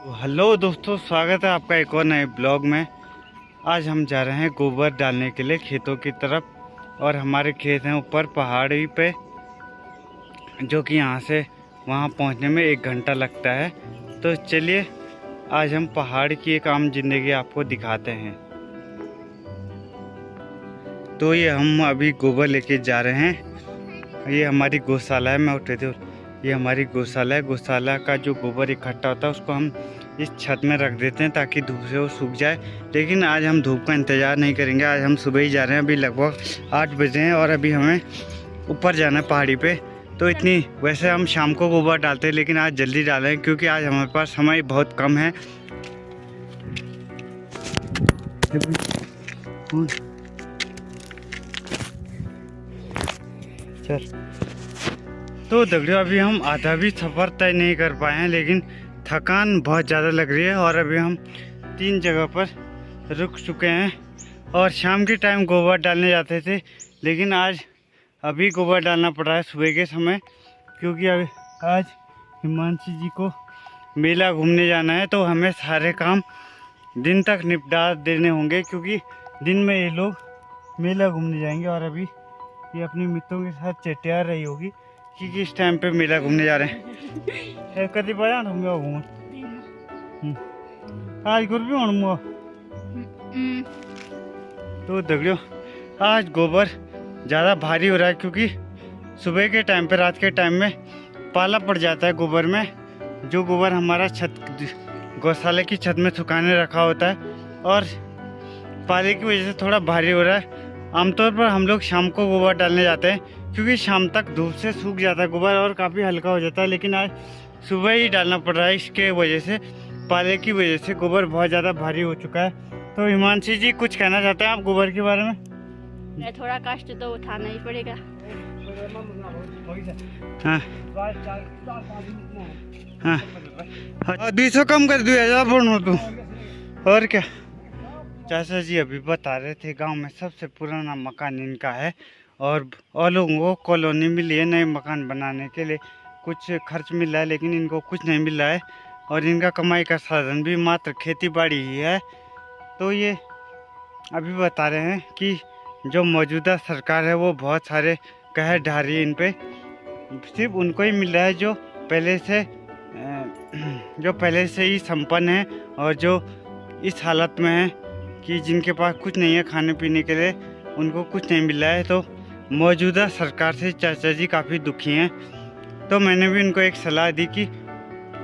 Hello दोस्तों, स्वागत है आपका एक और नए ब्लॉग में। आज हम जा रहे हैं गोबर डालने के लिए खेतों की तरफ। और हमारे खेत हैं ऊपर पहाड़ी पे, जो कि यहाँ से वहाँ पहुँचने में 1 घंटा लगता है। तो चलिए आज हम पहाड़ की एक आम जिंदगी आपको दिखाते हैं। तो ये हम अभी गोबर लेके जा रहे हैं। ये हमारी गौशाला है। मैं उठे थे, ये हमारी गौशाला है। गौशाला का जो गोबर इकट्ठा होता है उसको हम इस छत में रख देते हैं ताकि धूप से वो सूख जाए। लेकिन आज हम धूप का इंतज़ार नहीं करेंगे, आज हम सुबह ही जा रहे हैं। अभी लगभग 8 बजे हैं और अभी हमें ऊपर जाना है पहाड़ी पे। तो इतनी वैसे हम शाम को गोबर डालते हैं, लेकिन आज जल्दी डालें क्योंकि आज हमारे पास समय बहुत कम है। चल तो दगड़ियों, अभी हम आधा भी सफ़र तय नहीं कर पाए हैं, लेकिन थकान बहुत ज़्यादा लग रही है। और अभी हम 3 जगह पर रुक चुके हैं और शाम के टाइम गोबर डालने जाते थे, लेकिन आज अभी गोबर डालना पड़ रहा है सुबह के समय, क्योंकि अभी आज हिमांशी जी को मेला घूमने जाना है। तो हमें सारे काम दिन तक निपटा देने होंगे, क्योंकि दिन में ये लोग मेला घूमने जाएंगे और अभी ये अपनी मित्रों के साथ चटिया रही होगी कि किस टाइम पे मेला घूमने जा रहे हैं। कभी बजा घूम आज गुर भी हूँ। तो दगड़ियों, आज गोबर ज़्यादा भारी हो रहा है, क्योंकि सुबह के टाइम पे, रात के टाइम में पाला पड़ जाता है गोबर में। जो गोबर हमारा गौशाला की छत में सुखाने रखा होता है, और पाले की वजह से थोड़ा भारी हो रहा है। आमतौर पर हम लोग शाम को गोबर डालने जाते हैं, क्योंकि शाम तक धूप से सूख जाता है गोबर और काफ़ी हल्का हो जाता है। लेकिन आज सुबह ही डालना पड़ रहा है, इसके वजह से, पाले की वजह से गोबर बहुत ज़्यादा भारी हो चुका है। तो हिमांशी जी, कुछ कहना चाहते हैं आप गोबर के बारे में? थोड़ा कष्ट तो उठाना ही पड़ेगा। हाँ हाँ, 200 कम कर दिया ज़्यादा बोल तू। और क्या, चाचा जी अभी बता रहे थे गांव में सबसे पुराना मकान इनका है, और लोगों को कॉलोनी मिली है नए मकान बनाने के लिए। कुछ खर्च मिल रहा है, लेकिन इनको कुछ नहीं मिल रहा है, और इनका कमाई का साधन भी मात्र खेती बाड़ी ही है। तो ये अभी बता रहे हैं कि जो मौजूदा सरकार है वो बहुत सारे कहर ढा रही है इन पे। सिर्फ उनको ही मिल रहा है जो पहले से ही संपन्न है, और जो इस हालत में है कि जिनके पास कुछ नहीं है खाने पीने के लिए, उनको कुछ नहीं मिल रहा है। तो मौजूदा सरकार से चाचा जी काफ़ी दुखी हैं। तो मैंने भी उनको एक सलाह दी कि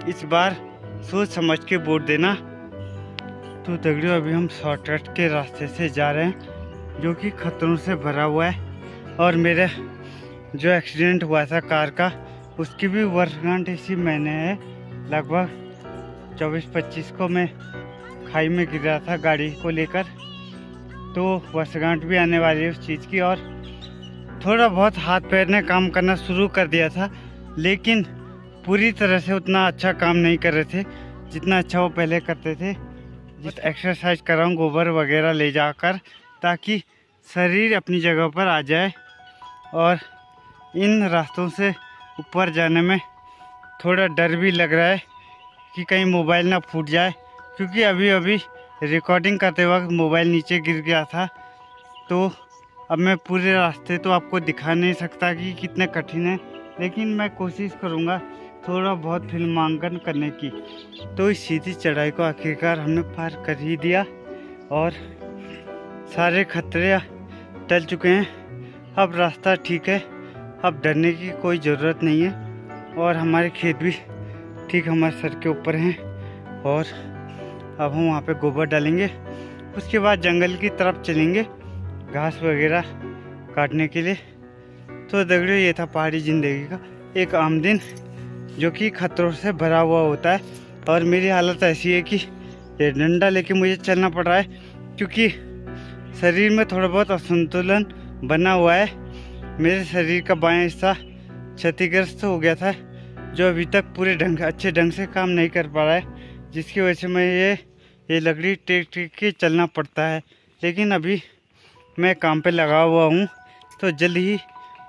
इस बार सोच समझ के वोट देना। तो दगड़ियों, अभी हम शॉर्टकट के रास्ते से जा रहे हैं, जो कि खतरों से भरा हुआ है। और मेरा जो एक्सीडेंट हुआ था कार का, उसकी भी वर्षगांठ इसी महीने है। लगभग 24-25 को मैं खाई में गिर रहा था गाड़ी को लेकर। तो वर्षगांठ भी आने वाली है उस चीज़ की। और थोड़ा बहुत हाथ पैर ने काम करना शुरू कर दिया था, लेकिन पूरी तरह से उतना अच्छा काम नहीं कर रहे थे जितना अच्छा वो पहले करते थे। जिस एक्सरसाइज कर रहा हूँ गोबर वगैरह ले जाकर, ताकि शरीर अपनी जगह पर आ जाए। और इन रास्तों से ऊपर जाने में थोड़ा डर भी लग रहा है कि कहीं मोबाइल ना फूट जाए, क्योंकि अभी अभी रिकॉर्डिंग करते वक्त मोबाइल नीचे गिर गया था। तो अब मैं पूरे रास्ते तो आपको दिखा नहीं सकता कि कितने कठिन है, लेकिन मैं कोशिश करूँगा थोड़ा बहुत फिल्मांकन करने की। तो इस सीधी चढ़ाई को आखिरकार हमने पार कर ही दिया, और सारे खतरे टल चुके हैं। अब रास्ता ठीक है, अब डरने की कोई ज़रूरत नहीं है। और हमारे खेत भी ठीक हमारे सर के ऊपर हैं, और अब हम वहाँ पे गोबर डालेंगे। उसके बाद जंगल की तरफ चलेंगे घास वगैरह काटने के लिए। तो दगड़ियों, ये था पहाड़ी ज़िंदगी का एक आम दिन, जो कि खतरों से भरा हुआ होता है। और मेरी हालत ऐसी है कि ये डंडा लेके मुझे चलना पड़ रहा है, क्योंकि शरीर में थोड़ा बहुत असंतुलन बना हुआ है। मेरे शरीर का बायां हिस्सा क्षतिग्रस्त हो गया था, जो अभी तक अच्छे ढंग से काम नहीं कर पा रहा है, जिसकी वजह से मैं ये लकड़ी टेक के चलना पड़ता है। लेकिन अभी मैं काम पे लगा हुआ हूँ, तो जल्द ही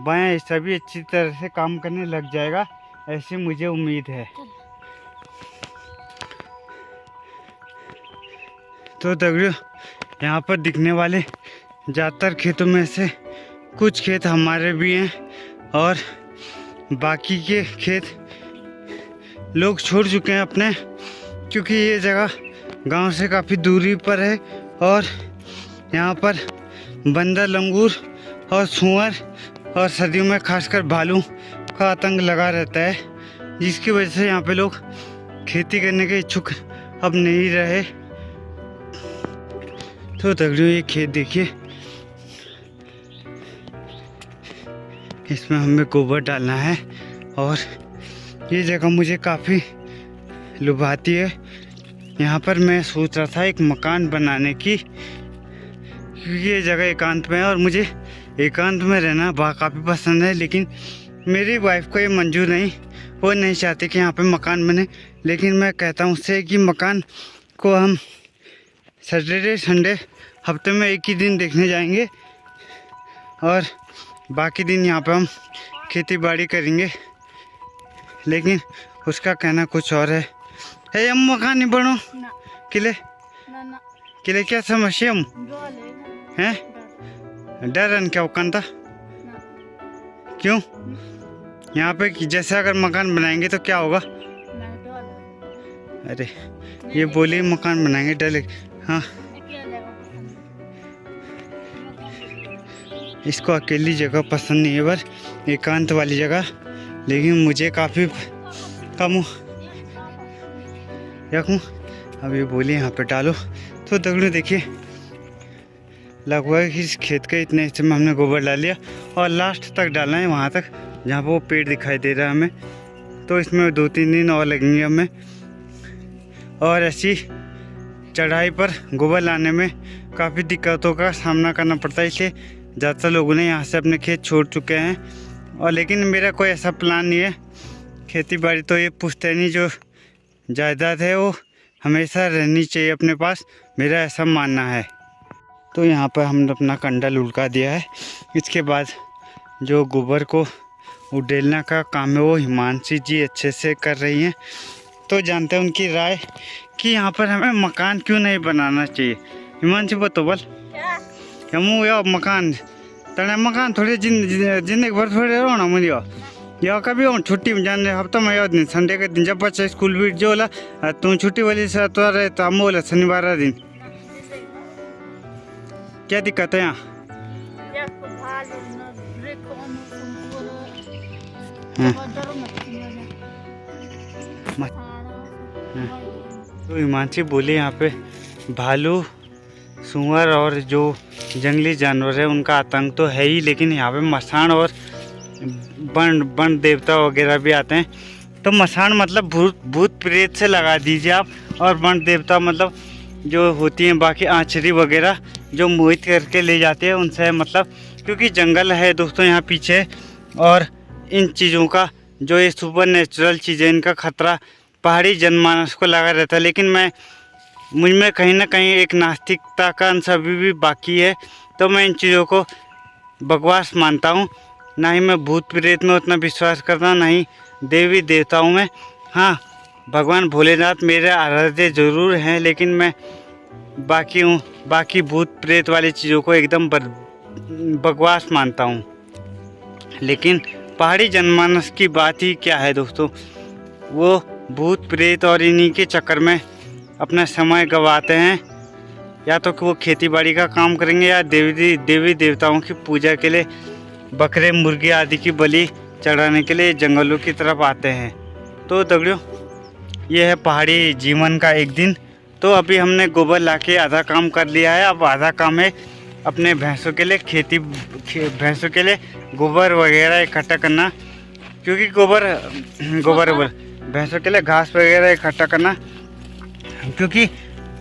बायां हिस्सा भी अच्छी तरह से काम करने लग जाएगा, ऐसी मुझे उम्मीद है। तो दगड़ियों यहाँ पर दिखने वाले ज़्यादातर खेतों में से कुछ खेत हमारे भी हैं और बाकी के खेत लोग छोड़ चुके हैं अपने, क्योंकि ये जगह गांव से काफ़ी दूरी पर है और यहाँ पर बंदर, लंगूर और सुअर और सर्दियों में खासकर भालू का आतंक लगा रहता है, जिसकी वजह से यहाँ पे लोग खेती करने के इच्छुक अब नहीं रहे। तो दगड़ियों ये खेत देखिए, इसमें हमें गोबर डालना है और ये जगह मुझे काफ़ी लुभाती है। यहाँ पर मैं सोच रहा था एक मकान बनाने की, क्योंकि ये जगह एकांत में है और मुझे एकांत में रहना काफ़ी पसंद है, लेकिन मेरी वाइफ को ये मंजूर नहीं, वो नहीं चाहती कि यहाँ पे मकान बने। लेकिन मैं कहता हूँ उससे कि मकान को हम सैटरडे संडे हफ्ते में एक ही दिन देखने जाएंगे और बाकी दिन यहाँ पे हम खेती बाड़ी करेंगे। लेकिन उसका कहना कुछ और है। हम मकान नहीं बनो ना किले ना ना किले क्या समस्या हम डर है हैं डरन क्या उकनता ना क्यों? यहाँ पे जैसे अगर मकान बनाएंगे तो क्या होगा? मैं डर अरे ये बोली मकान बनाएंगे डर हाँ, क्या लेगा इसको अकेली जगह पसंद नहीं है, पर एकांत वाली जगह। लेकिन मुझे काफ़ी कम रखूँ। अब ये बोली यहाँ पे डालो। तो दगड़ू देखिए लगभग इस खेत के इतने हिस्से में हमने गोबर डाल लिया और लास्ट तक डालना है, वहाँ तक जहाँ पर वो पेड़ दिखाई दे रहा है हमें। तो इसमें 2-3 दिन और लगेंगे हमें। और ऐसी चढ़ाई पर गोबर लाने में काफ़ी दिक्कतों का सामना करना पड़ता है, इसलिए ज़्यादातर लोगों ने यहाँ से अपने खेत छोड़ चुके हैं। और लेकिन मेरा कोई ऐसा प्लान नहीं है। खेती बाड़ी तो ये पुश्तैनी जो जायदाद है वो हमेशा रहनी चाहिए अपने पास, मेरा ऐसा मानना है। तो यहाँ पर हमने अपना कंडा लुढ़का दिया है। इसके बाद जो गोबर को उडेलना का काम है वो हिमांशी जी अच्छे से कर रही हैं। तो जानते हैं उनकी राय कि यहाँ पर हमें मकान क्यों नहीं बनाना चाहिए। हिमांशी बतो बोल क्या हम या मकान तने मकान थोड़ी जिंदगी भर थोड़े रहना मुझे या कभी हम छुट्टी में जाने हफ्ता में या दिन संडे के दिन जब बच्चा स्कूल भी जो होला तू छुट्टी वाली से तो रहे तो हम बोला शनिवार का दिन क्या दिक्कत है यहाँ? तो हिमांशी बोले यहाँ पे भालू, सुअर और जो जंगली जानवर है उनका आतंक तो है ही, लेकिन यहाँ पे मसान और वन देवता वगैरह भी आते हैं। तो मसान मतलब भूत प्रेत से लगा दीजिए आप, और वन देवता मतलब जो होती हैं बाकी आंचरी वगैरह जो मोहित करके ले जाते हैं उनसे मतलब, क्योंकि जंगल है दोस्तों यहाँ पीछे। और इन चीज़ों का जो ये सुपर नेचुरल चीज़ें इनका खतरा पहाड़ी जनमानस को लगा रहता है। लेकिन मुझ में कहीं ना कहीं एक नास्तिकता का अंश अभी भी बाकी है। तो मैं इन चीज़ों को बकवास मानता हूँ। ना ही मैं भूत प्रेत में उतना विश्वास करता हूँ, ना ही देवी देवताओं में। हाँ, भगवान भोलेनाथ मेरे आराध्य ज़रूर हैं, लेकिन मैं बाकी भूत प्रेत वाली चीज़ों को एकदम बकवास मानता हूँ। लेकिन पहाड़ी जनमानस की बात ही क्या है दोस्तों, वो भूत प्रेत और इन्हीं के चक्कर में अपना समय गंवाते हैं। या तो कि वो खेती बाड़ी का काम करेंगे या देवी देवताओं की पूजा के लिए बकरे मुर्गे आदि की बलि चढ़ाने के लिए जंगलों की तरफ आते हैं। तो दगड़ियों ये है पहाड़ी जीवन का एक दिन। तो अभी हमने गोबर लाके आधा काम कर लिया है, अब आधा काम है अपने भैंसों के लिए भैंसों के लिए गोबर वगैरह इकट्ठा करना, क्योंकि गोबर भैंसों के लिए घास वगैरह इकट्ठा करना, क्योंकि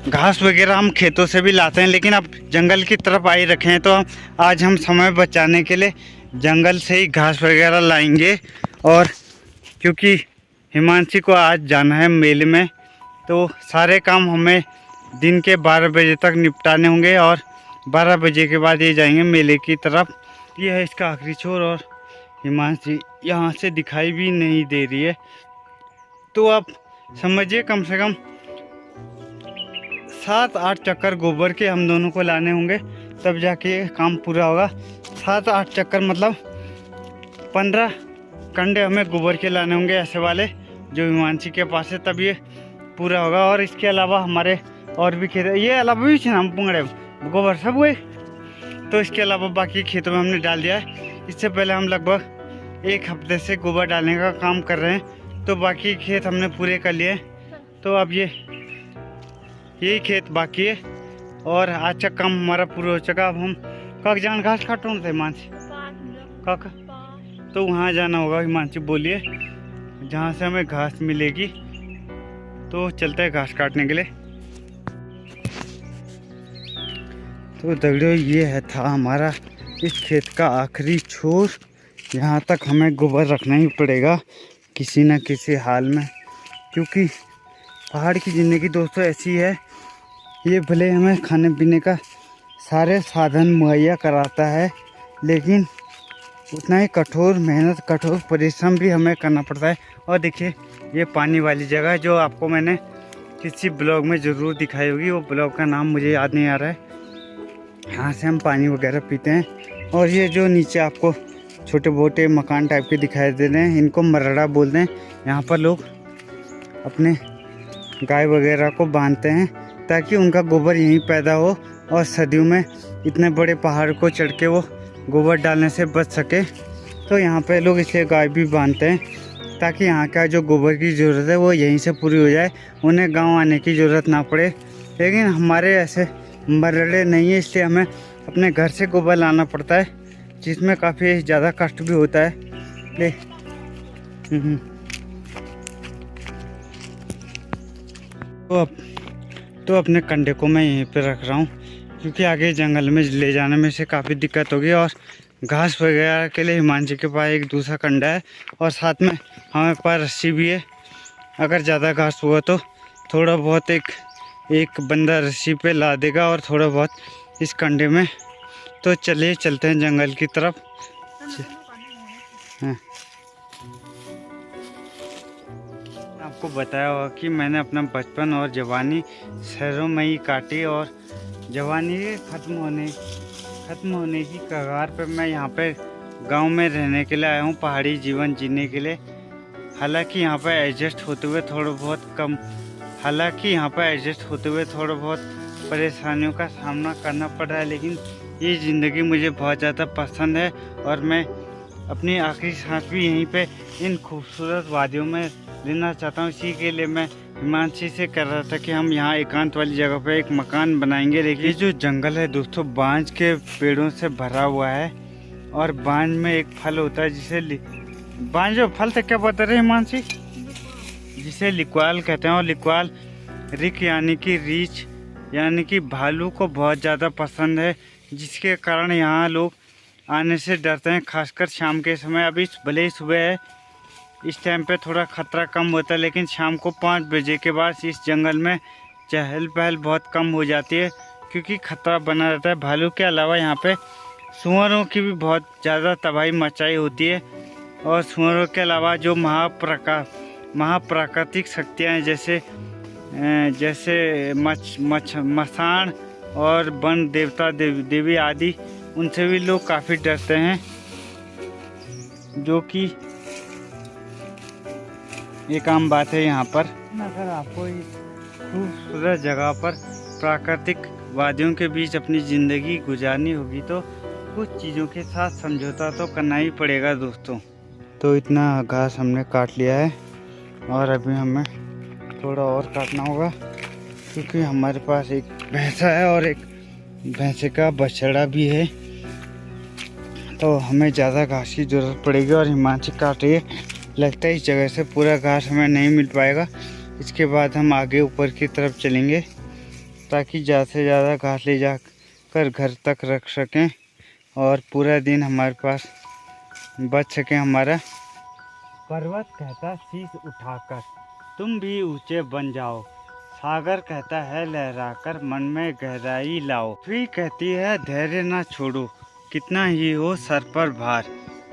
घास वगैरह हम खेतों से भी लाते हैं। लेकिन अब जंगल की तरफ आई रखे हैं तो आज हम समय बचाने के लिए जंगल से ही घास वगैरह लाएंगे। और क्योंकि हिमांशी को आज जाना है मेले में, तो सारे काम हमें दिन के 12 बजे तक निपटाने होंगे और 12 बजे के बाद ये जाएंगे मेले की तरफ। ये है इसका आखिरी छोर और हिमांशी यहाँ से दिखाई भी नहीं दे रही है। तो आप समझिए कम से कम 7-8 चक्कर गोबर के हम दोनों को लाने होंगे, तब जाके ये काम पूरा होगा। 7-8 चक्कर मतलब 15 कंडे हमें गोबर के लाने होंगे ऐसे वाले जो हिमांशी के पास है, तब ये पूरा होगा। और इसके अलावा हमारे और भी खेत, ये अलावा भी हम पुंगड़े गोबर सब हुए, तो इसके अलावा बाकी खेतों में हमने डाल दिया है। इससे पहले हम लगभग 1 हफ्ते से गोबर डालने का काम कर रहे हैं, तो बाकी खेत हमने पूरे कर लिए। तो अब यही खेत बाकी है और आज का काम हमारा पूरा हो चुका। अब हम कक जान घास काटूँ थे हिमांशी कक, तो वहाँ जाना होगा। हिमांशी बोलिए जहाँ से हमें घास मिलेगी, तो चलते हैं घास काटने के लिए। तो दगड़ियों ये है था हमारा इस खेत का आखिरी छोर। यहाँ तक हमें गोबर रखना ही पड़ेगा किसी न किसी हाल में, क्योंकि पहाड़ की ज़िंदगी दोस्तों ऐसी है, ये भले हमें खाने पीने का सारे साधन मुहैया कराता है, लेकिन उतना ही कठोर मेहनत, कठोर परिश्रम भी हमें करना पड़ता है। और देखिए ये पानी वाली जगह जो आपको मैंने किसी ब्लॉग में ज़रूर दिखाई होगी, वो ब्लॉग का नाम मुझे याद नहीं आ रहा है। यहाँ से हम पानी वगैरह पीते हैं। और ये जो नीचे आपको छोटे मोटे मकान टाइप के दिखाई दे रहे हैं, इनको मरड़ा बोलते हैं। यहाँ पर लोग अपने गाय वगैरह को बांधते हैं ताकि उनका गोबर यहीं पैदा हो और सर्दियों में इतने बड़े पहाड़ को चढ़ के वो गोबर डालने से बच सके। तो यहाँ पे लोग इसलिए गाय भी बांधते हैं ताकि यहाँ का जो गोबर की ज़रूरत है वो यहीं से पूरी हो जाए, उन्हें गांव आने की ज़रूरत ना पड़े। लेकिन हमारे ऐसे मरड़े नहीं है, इसलिए हमें अपने घर से गोबर लाना पड़ता है, जिसमें काफ़ी ज़्यादा कष्ट भी होता है। तो अपने कंडे को मैं यहीं पे रख रहा हूँ, क्योंकि आगे जंगल में ले जाने में से काफ़ी दिक्कत होगी। और घास वगैरह के लिए हिमांशी के पास एक दूसरा कंडा है और साथ में हमारे पास रस्सी भी है। अगर ज़्यादा घास हुआ तो थोड़ा बहुत एक बंदा रस्सी पे ला देगा और थोड़ा बहुत इस कंडे में। तो चलिए चलते हैं जंगल की तरफ। हाँ। आपको बताया होगा कि मैंने अपना बचपन और जवानी शहरों में ही काटी, और जवानी ख़त्म होने की कगार पे मैं यहाँ पे गांव में रहने के लिए आया हूँ, पहाड़ी जीवन जीने के लिए। हालांकि यहाँ पे एडजस्ट होते हुए थोड़ा बहुत परेशानियों का सामना करना पड़ रहा है, लेकिन ये ज़िंदगी मुझे बहुत ज़्यादा पसंद है। और मैं अपनी आखिरी सांस भी यहीं पे इन खूबसूरत वादियों में लेना चाहता हूँ। इसी के लिए मैं हिमांशी से कर रहा था कि हम यहाँ एकांत वाली जगह पे एक मकान बनाएंगे। लेकिन ये जो जंगल है दोस्तों बांज के पेड़ों से भरा हुआ है, और बांज में एक फल होता है जिसे बांज फल से क्या बता रहे हिमांशी, जिसे लिक्वाल कहते हैं। और लिक्वाल रिक यानी कि रीछ यानी कि भालू को बहुत ज़्यादा पसंद है, जिसके कारण यहाँ लोग आने से डरते हैं, खासकर शाम के समय। अभी भले ही सुबह है, इस टाइम पे थोड़ा ख़तरा कम होता है, लेकिन शाम को 5 बजे के बाद इस जंगल में चहल पहल बहुत कम हो जाती है, क्योंकि ख़तरा बना रहता है। भालू के अलावा यहाँ पे सुअरों की भी बहुत ज़्यादा तबाही मचाई होती है। और सुअरों के अलावा जो महाप्राकृतिक शक्तियाँ हैं, जैसे मसान और वन देवता देवी आदि, उनसे भी लोग काफ़ी डरते हैं, जो कि एक आम बात है यहाँ पर। अगर आपको इस खूबसूरत जगह पर प्राकृतिक वादियों के बीच अपनी ज़िंदगी गुजारनी होगी, तो कुछ चीज़ों के साथ समझौता तो करना ही पड़ेगा दोस्तों। तो इतना घास हमने काट लिया है, और अभी हमें थोड़ा और काटना होगा, क्योंकि हमारे पास एक भैंसा है और एक भैंसे का बछड़ा भी है। तो हमें ज़्यादा घास की ज़रूरत पड़ेगी, और हिमांशी काट रही है। लगता है इस जगह से पूरा घास हमें नहीं मिल पाएगा। इसके बाद हम आगे ऊपर की तरफ चलेंगे, ताकि ज़्यादा से ज़्यादा घास ले जाकर घर तक रख सकें और पूरा दिन हमारे पास बच सके हमारा। पर्वत कहता शीश उठाकर तुम भी ऊंचे बन जाओ, सागर कहता है लहराकर मन में गहराई लाओ, पृथ्वी कहती है धैर्य ना छोड़ो, कितना ही हो सर पर भार,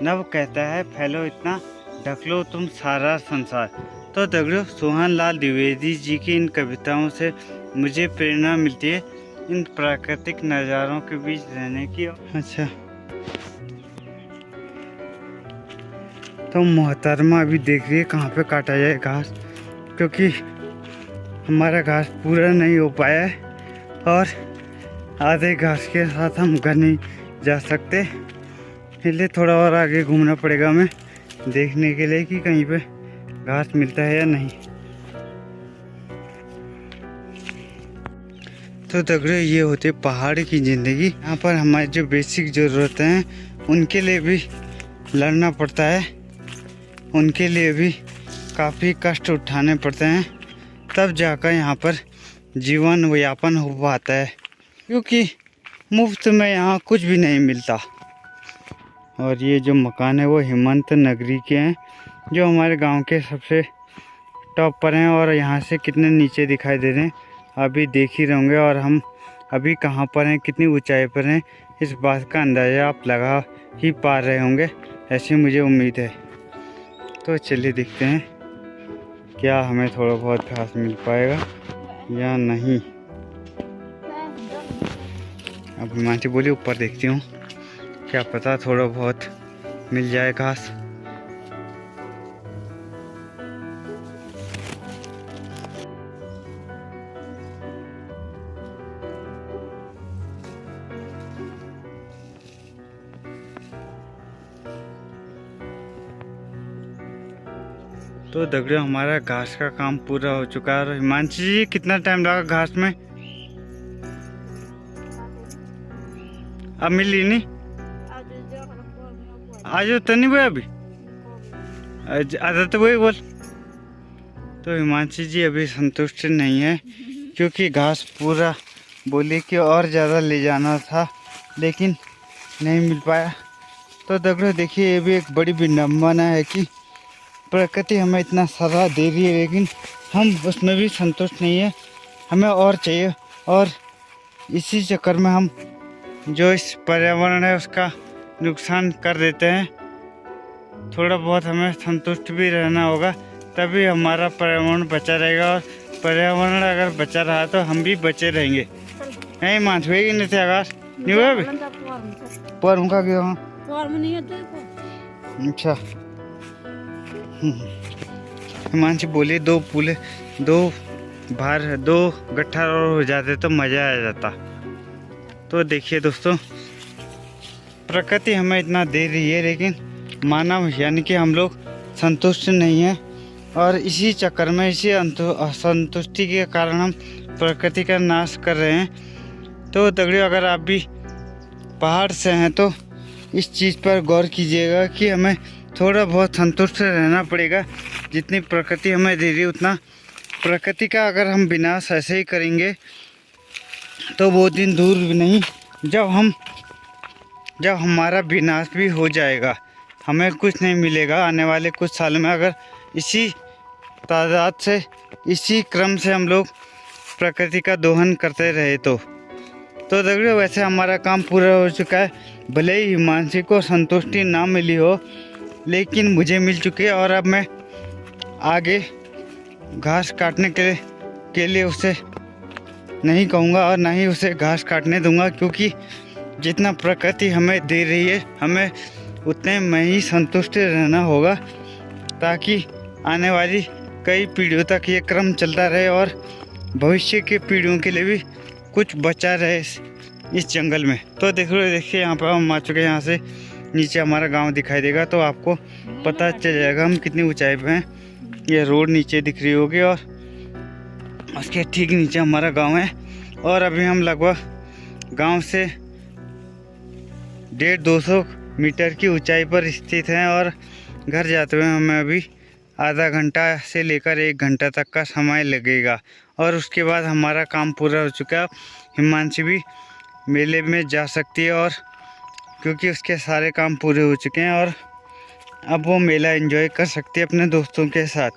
नभ कहता है फैलो इतना, ढक लो तुम सारा संसार। तो दगड़ियों सोहन लाल द्विवेदी जी की इन कविताओं से मुझे प्रेरणा मिलती है इन प्राकृतिक नज़ारों के बीच रहने की। अच्छा, तो मोहतरमा अभी देख रही है कहाँ पे काटा जाए घास, क्योंकि हमारा घास पूरा नहीं हो पाया है और आधे घास के साथ हम घर नहीं जा सकते, इसलिए थोड़ा और आगे घूमना पड़ेगा हमें देखने के लिए कि कहीं पे घास मिलता है या नहीं। तो दगड़े ये होते पहाड़ की ज़िंदगी। यहाँ पर हमारी जो बेसिक ज़रूरतें हैं उनके लिए भी लड़ना पड़ता है, उनके लिए भी काफ़ी कष्ट उठाने पड़ते हैं, तब जाकर यहाँ पर जीवन यापन हो पाता है, क्योंकि मुफ्त में यहाँ कुछ भी नहीं मिलता। और ये जो मकान है वो हेमंत नगरी के हैं, जो हमारे गांव के सबसे टॉप पर हैं। और यहाँ से कितने नीचे दिखाई दे रहे हैं अभी देख ही रहेंगे, और हम अभी कहाँ पर हैं, कितनी ऊंचाई पर हैं, इस बात का अंदाज़ा आप लगा ही पा रहे होंगे, ऐसी मुझे उम्मीद है। तो चलिए देखते हैं क्या हमें थोड़ा बहुत घास मिल पाएगा या नहीं। अब हिमांशी बोली ऊपर देखती हूँ, क्या पता थोड़ा बहुत मिल जाए घास। तो दगड़ियों हमारा घास का काम पूरा हो चुका है। और हिमांशी जी कितना टाइम लगा घास में? अब मिली नहीं? आज तो नहीं हुआ अभी, आदत वही बोल। तो हिमांशी जी अभी संतुष्ट नहीं है, क्योंकि घास पूरा बोली कि और ज़्यादा ले जाना था, लेकिन नहीं मिल पाया। तो दगड़ियों देखिए ये भी एक बड़ी विडम्बना है कि प्रकृति हमें इतना सारा दे रही है, लेकिन हम उसमें भी संतुष्ट नहीं है, हमें और चाहिए। और इसी चक्कर में हम जो इस पर्यावरण है उसका नुकसान कर देते हैं। थोड़ा बहुत हमें संतुष्ट भी रहना होगा, तभी हमारा पर्यावरण बचा रहेगा। और पर्यावरण अगर बचा रहा तो हम भी बचे रहेंगे। नहीं मानस हुए कि नहीं थे आकाश नहीं हुआ अभी पर उनका क्या वहाँ। अच्छा हिमांशी बोले दो गट्ठा और हो जाते तो मज़ा आ जाता। तो देखिए दोस्तों, प्रकृति हमें इतना दे रही है, लेकिन मानव यानी कि हम लोग संतुष्ट नहीं हैं, और इसी चक्कर में इसी असंतुष्टि के कारण हम प्रकृति का नाश कर रहे हैं। तो दगड़ियों अगर आप भी पहाड़ से हैं तो इस चीज़ पर गौर कीजिएगा कि हमें थोड़ा बहुत संतुष्ट रहना पड़ेगा। जितनी प्रकृति हमें दे रही है उतना प्रकृति का अगर हम विनाश ऐसे ही करेंगे तो वो दिन दूर भी नहीं जब हमारा विनाश भी हो जाएगा, हमें कुछ नहीं मिलेगा आने वाले कुछ साल में। अगर इसी तादाद से इसी क्रम से हम लोग प्रकृति का दोहन करते रहे तो दगड़ियों वैसे हमारा काम पूरा हो चुका है। भले ही हिमांशी को संतुष्टि ना मिली हो, लेकिन मुझे मिल चुकी है। और अब मैं आगे घास काटने के लिए उसे नहीं कहूँगा और ना ही उसे घास काटने दूंगा, क्योंकि जितना प्रकृति हमें दे रही है हमें उतने में ही संतुष्ट रहना होगा, ताकि आने वाली कई पीढ़ियों तक ये क्रम चलता रहे और भविष्य के पीढ़ियों के लिए भी कुछ बचा रहे इस जंगल में। तो देखिए यहाँ पर हम आ चुके हैं। यहाँ से नीचे हमारा गांव दिखाई देगा तो आपको पता चल जाएगा हम कितनी ऊंचाई पे हैं। ये रोड नीचे दिख रही होगी और उसके ठीक नीचे हमारा गांव है। और अभी हम लगभग गांव से 150-200 मीटर की ऊंचाई पर स्थित हैं, और घर जाते हुए हमें अभी आधा घंटा से लेकर 1 घंटा तक का समय लगेगा, और उसके बाद हमारा काम पूरा हो चुका है। हिमांशी भी मेले में जा सकती है, और क्योंकि उसके सारे काम पूरे हो चुके हैं और अब वो मेला एंजॉय कर सकती है अपने दोस्तों के साथ।